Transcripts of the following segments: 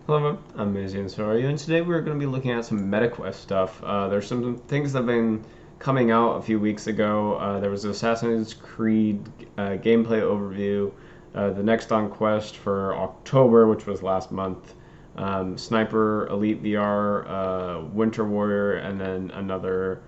Hello, I'm Amazing. So are you? And today we're going to be looking at some MetaQuest stuff. There's some things that have been coming out a few weeks ago. There was Assassin's Creed gameplay overview, the next on Quest for October, which was last month, Sniper Elite VR, Winter Warrior, and then another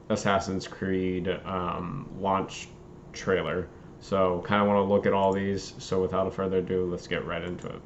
Assassin's Creed launch trailer. So kind of want to look at all these. So without further ado, let's get right into it.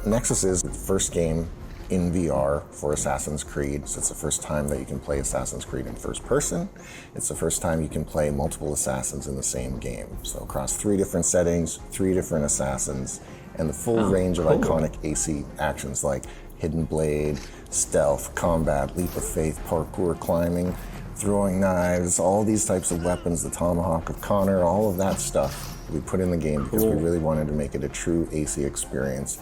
Nexus is the first game in VR for Assassin's Creed. So it's the first time that you can play Assassin's Creed in first person. It's the first time you can play multiple assassins in the same game. So across 3 different settings, 3 different assassins, and the full range of iconic AC actions like Hidden Blade, Stealth, Combat, Leap of Faith, Parkour, Climbing, Throwing Knives, all these types of weapons, the Tomahawk of Connor, all of that stuff we put in the game because we really wanted to make it a true AC experience.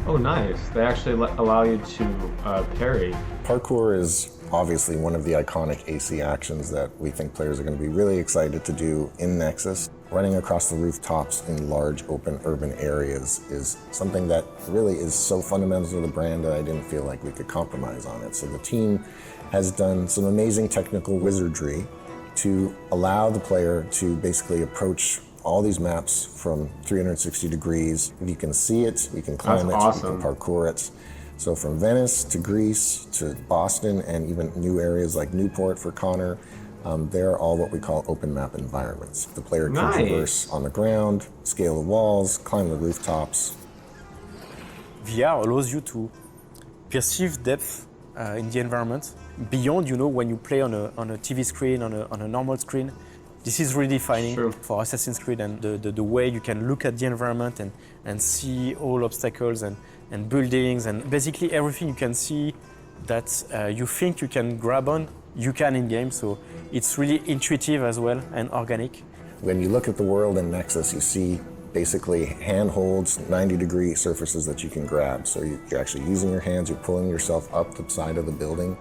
Oh, nice. They actually allow you to parry. Parkour is obviously one of the iconic AC actions that we think players are going to be really excited to do in Nexus. Running across the rooftops in large open urban areas is something that really is so fundamental to the brand that I didn't feel like we could compromise on it. So the team has done some amazing technical wizardry to allow the player to basically approach all these maps from 360 degrees. You can see it, you can climb That's awesome. You can parkour it. So from Venice to Greece to Boston and even new areas like Newport for Connor, they're all what we call open map environments. The player can traverse on the ground, scale the walls, climb the rooftops. VR allows you to perceive depth in the environment beyond, when you play on a TV screen, on a normal screen. This is really defining for Assassin's Creed, and the way you can look at the environment and see all obstacles and buildings and basically everything you can see that you think you can grab on, you can in-game. So it's really intuitive as well and organic. When you look at the world in Nexus, you see basically handholds, 90-degree surfaces that you can grab. So you're actually using your hands, you're pulling yourself up the side of the building.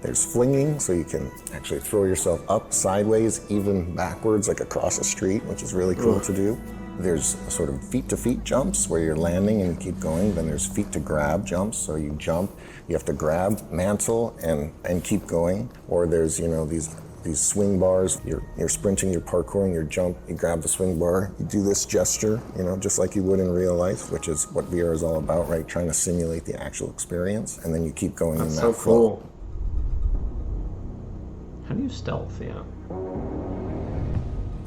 There's flinging, so you can actually throw yourself up sideways, even backwards, like across a street, which is really cool to do. There's sort of feet-to-feet jumps where you're landing and you keep going. Then there's feet-to-grab jumps, so you jump, you have to grab, mantle, and keep going. Or there's, these swing bars. You're sprinting, you're parkouring, you jump, you grab the swing bar, you do this gesture, just like you would in real life, which is what VR is all about, right? Trying to simulate the actual experience, and then you keep going in that flow. That's so cool. How do you stealth? Yeah.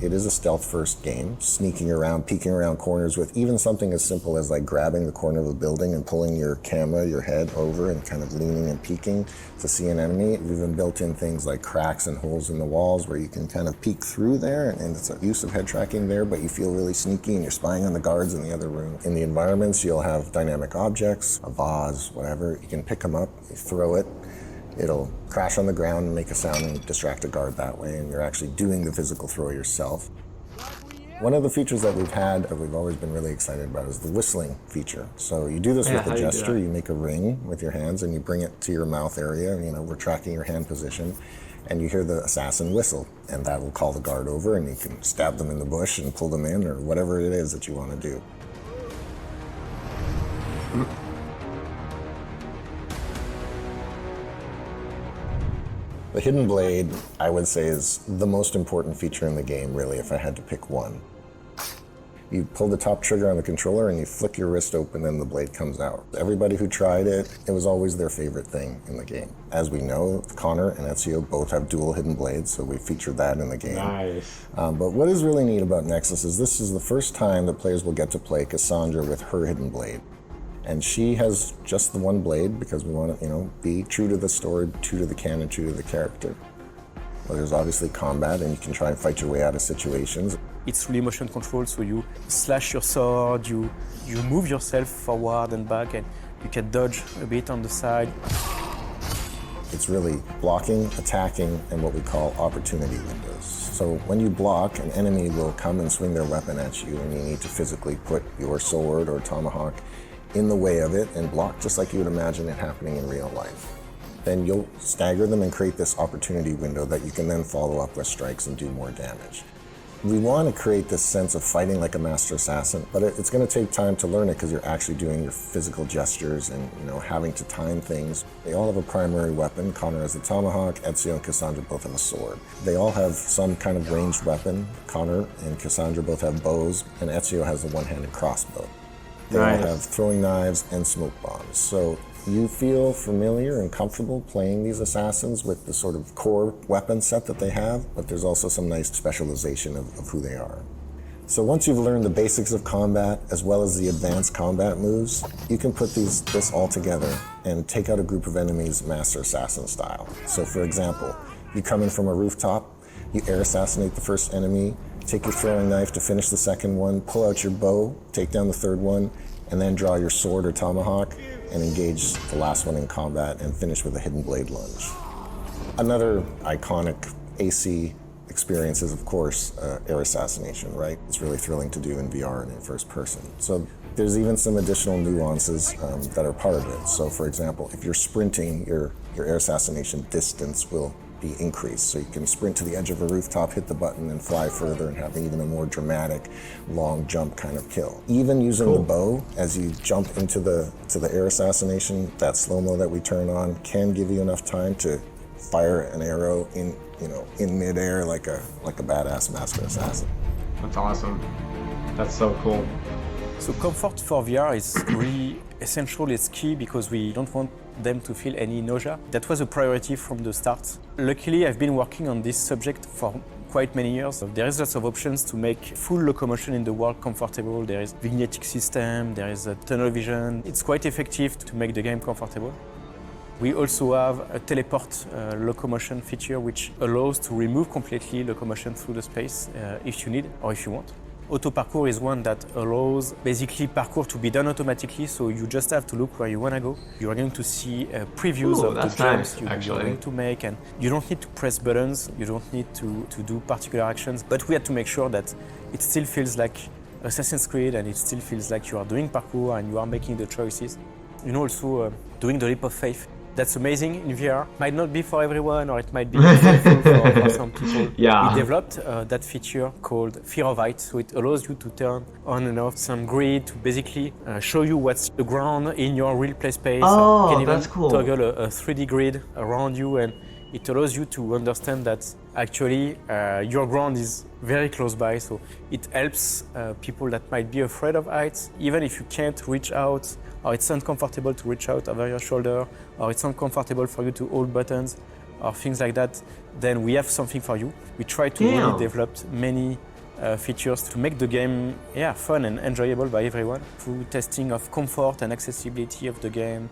It is a stealth-first game, sneaking around, peeking around corners with even something as simple as like grabbing the corner of a building and pulling your camera, your head over and kind of leaning and peeking to see an enemy. We've even built in things like cracks and holes in the walls where you can kind of peek through there, and it's a use of head tracking there, but you feel really sneaky and you're spying on the guards in the other room. In the environments, you'll have dynamic objects, a vase, whatever. You can pick them up, you throw it, it'll crash on the ground and make a sound and distract a guard that way, and you're actually doing the physical throw yourself. One of the features that we've had that we've always been really excited about is the whistling feature. So you do this with a gesture, you make a ring with your hands and you bring it to your mouth area, we're tracking your hand position, and you hear the assassin whistle, and that will call the guard over and you can stab them in the bush and pull them in or whatever it is that you want to do. The Hidden Blade, I would say, is the most important feature in the game, really, if I had to pick one. You pull the top trigger on the controller and you flick your wrist open and the blade comes out. Everybody who tried it, it was always their favorite thing in the game. As we know, Connor and Ezio both have dual hidden blades, so we featured that in the game. Nice. But what is really neat about Nexus is this is the first time that players will get to play Cassandra with her hidden blade. And she has just the one blade because we want to, be true to the story, true to the canon, true to the character. Well, there's obviously combat, and you can try and fight your way out of situations. It's really motion control, so you slash your sword, you move yourself forward and back, and you can dodge a bit on the side. It's really blocking, attacking, and what we call opportunity windows. So when you block, an enemy will come and swing their weapon at you, and you need to physically put your sword or tomahawk in the way of it and block just like you would imagine it happening in real life. then you'll stagger them and create this opportunity window that you can then follow up with strikes and do more damage. We want to create this sense of fighting like a master assassin, but it's going to take time to learn it because you're actually doing your physical gestures and having to time things. They all have a primary weapon. Connor has the tomahawk, Ezio and Cassandra both have a sword. They all have some kind of ranged weapon. Connor and Cassandra both have bows, and Ezio has the one-handed crossbow. They all have throwing knives and smoke bombs. So you feel familiar and comfortable playing these assassins with the sort of core weapon set that they have, but there's also some nice specialization of who they are. So once you've learned the basics of combat as well as the advanced combat moves, you can put this all together and take out a group of enemies master assassin style. So for example, you come in from a rooftop, you air assassinate the first enemy, take your throwing knife to finish the second one, pull out your bow, take down the third one, and then draw your sword or tomahawk and engage the last one in combat and finish with a hidden blade lunge. Another iconic AC experience is, of course, air assassination, right? It's really thrilling to do in VR and in first person. So there's even some additional nuances that are part of it. So for example, if you're sprinting, your air assassination distance will be increased. So you can sprint to the edge of a rooftop, hit the button, and fly further and have even a more dramatic long jump kind of kill. Even using the bow as you jump into the air assassination, that slow-mo that we turn on can give you enough time to fire an arrow in midair like a badass master assassin. That's awesome. That's so cool. So comfort for VR is really essential, it's key because we don't want them to feel any nausea. That was a priority from the start. Luckily, I've been working on this subject for quite many years. There is lots of options to make full locomotion in the world comfortable. There is vignetic system, there is a tunnel vision. It's quite effective to make the game comfortable. We also have a teleport locomotion feature which allows to remove completely locomotion through the space if you need or if you want. Auto parkour is one that allows basically parkour to be done automatically, so you just have to look where you want to go. You are going to see previews of the jumps you're going to make, and you don't need to press buttons, you don't need to do particular actions, but we had to make sure that it still feels like Assassin's Creed and it still feels like you are doing parkour and you are making the choices. Also doing the leap of faith. That's amazing in VR. Might not be for everyone, or it might be helpful for some people. Yeah. We developed that feature called Fear of Height, so it allows you to turn on and off some grid to basically show you what's the ground in your real play space. Oh, you can even that's cool. toggle a 3D grid around you, and it allows you to understand that actually your ground is very close by, so it helps people that might be afraid of heights, even if you can't reach out, or it's uncomfortable to reach out over your shoulder, or it's uncomfortable for you to hold buttons, or things like that, then we have something for you. We try to really develop many features to make the game fun and enjoyable by everyone through testing of comfort and accessibility of the game.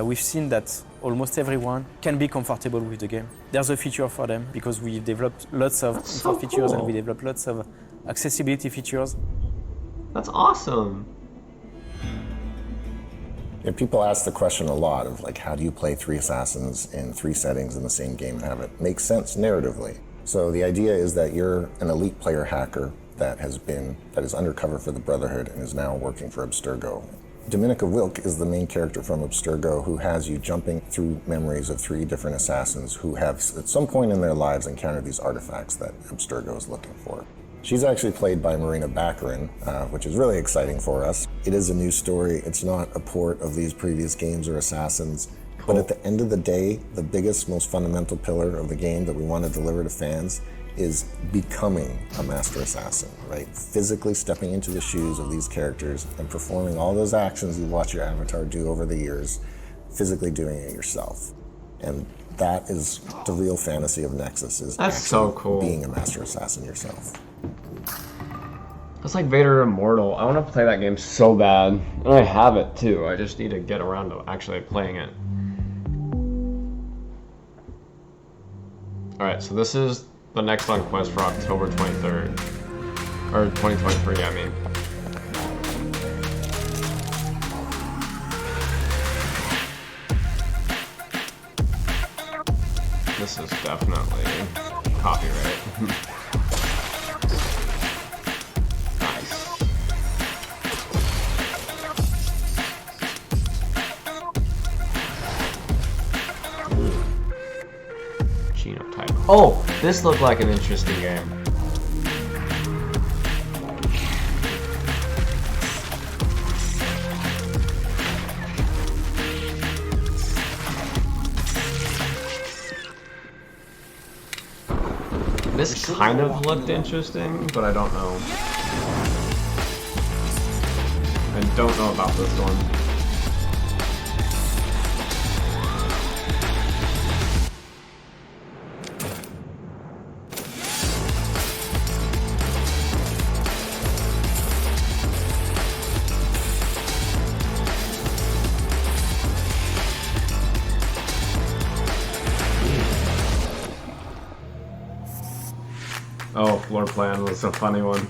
We've seen that almost everyone can be comfortable with the game. There's a feature for them because we developed lots of comfort features and we developed lots of accessibility features. That's awesome. Yeah, people ask the question a lot of how do you play 3 assassins in 3 settings in the same game and have it make sense narratively? So the idea is that you're an elite player hacker that is undercover for the Brotherhood and is now working for Abstergo. Dominica Wilk is the main character from Abstergo who has you jumping through memories of 3 different assassins who have at some point in their lives encountered these artifacts that Abstergo is looking for. She's actually played by Marina Baccarin, which is really exciting for us. It is a new story. It's not a port of these previous games or assassins. Cool. But at the end of the day, the biggest, most fundamental pillar of the game that we want to deliver to fans is becoming a master assassin, right? Physically stepping into the shoes of these characters and performing all those actions you watch your avatar do over the years, physically doing it yourself. And that is the real fantasy of Nexus, is That's so cool. Being a master assassin yourself. It's like Vader Immortal. I want to play that game so bad. And I have it too. I just need to get around to actually playing it. Alright, so this is the next on quest for October 23rd. Or 2023, I mean. This is definitely copyright. Nice. Oh, this looked like an interesting game. This kind of looked interesting, but I don't know. I don't know about this one. Oh, floor plan was a funny one.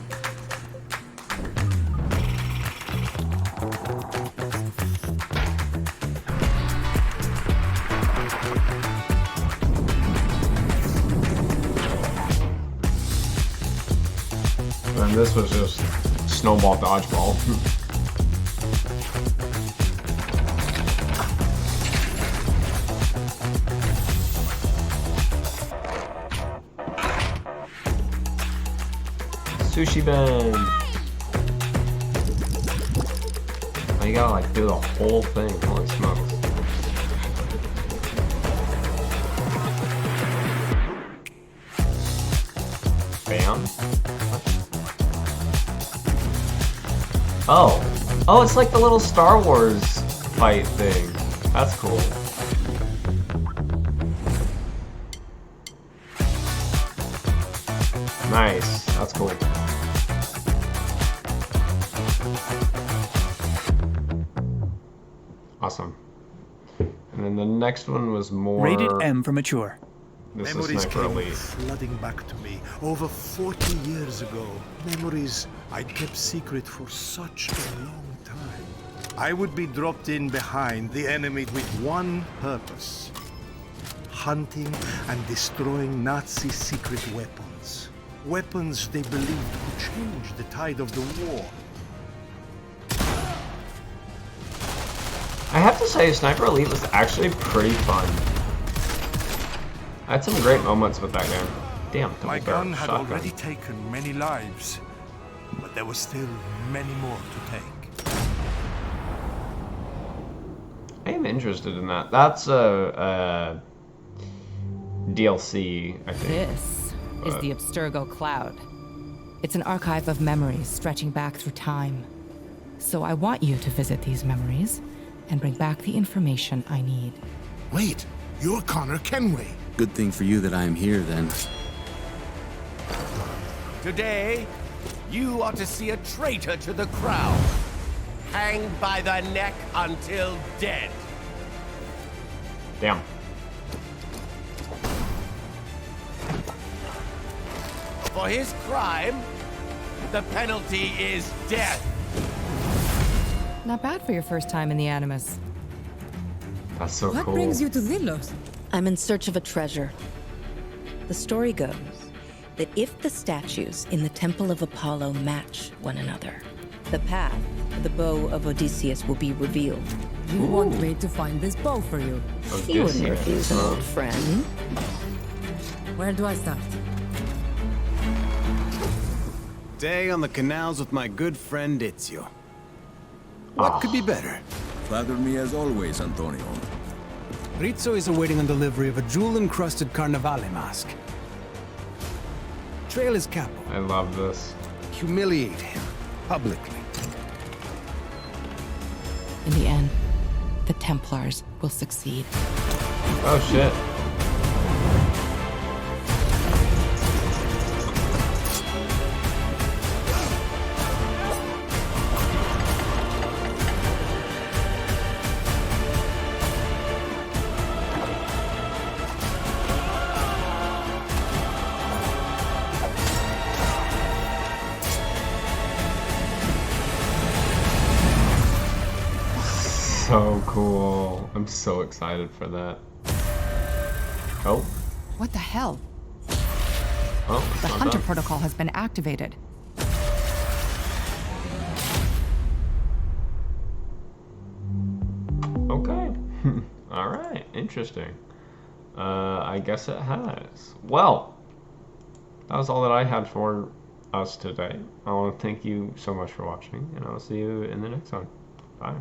And this was just snowball dodgeball. Sushi Ben! Oh, you gotta like do the whole thing, holy smokes. Bam? Oh! Oh, it's like the little Star Wars fight thing. That's cool. Nice. That's cool. Awesome. And then the next one was more... Rated M for mature. This is Memories Sniper came Elite. flooding back to me over 40 years ago. Memories I'd kept secret for such a long time. I would be dropped in behind the enemy with one purpose: hunting and destroying Nazi secret weapons. Weapons they believed could change the tide of the war. I have to say, Sniper Elite was actually pretty fun. I had some great moments with that game. Damn, My double barrel gun had shotgun. already taken many lives, but there were still many more to take. I am interested in that. That's a DLC, I think. This is the Abstergo Cloud. It's an archive of memories stretching back through time. So I want you to visit these memories and bring back the information I need. Wait, you're Connor Kenway. Good thing for you that I am here, then. Today, you are to see a traitor to the crown, hanged by the neck until dead. Damn. For his crime, the penalty is death. Not bad for your first time in the Animus. That's so What cool. brings you to Zillos? I'm in search of a treasure. The story goes that if the statues in the Temple of Apollo match one another, the path to the bow of Odysseus will be revealed. You want me to find this bow for you. You wouldn't refuse an old friend. Where do I start? Day on the canals with my good friend Ezio. What could be better? Flatter me as always, Antonio. Rizzo is awaiting on delivery of a jewel-encrusted Carnivale mask. Trail his capo. I love this. Humiliate him publicly. In the end, the Templars will succeed. Oh shit. So cool. I'm so excited for that. Oh. What the hell? Oh, it's The not Hunter done. Protocol has been activated. Okay. Alright, interesting. I guess it has. Well, that was all that I had for us today. I want to thank you so much for watching, and I'll see you in the next one. Bye.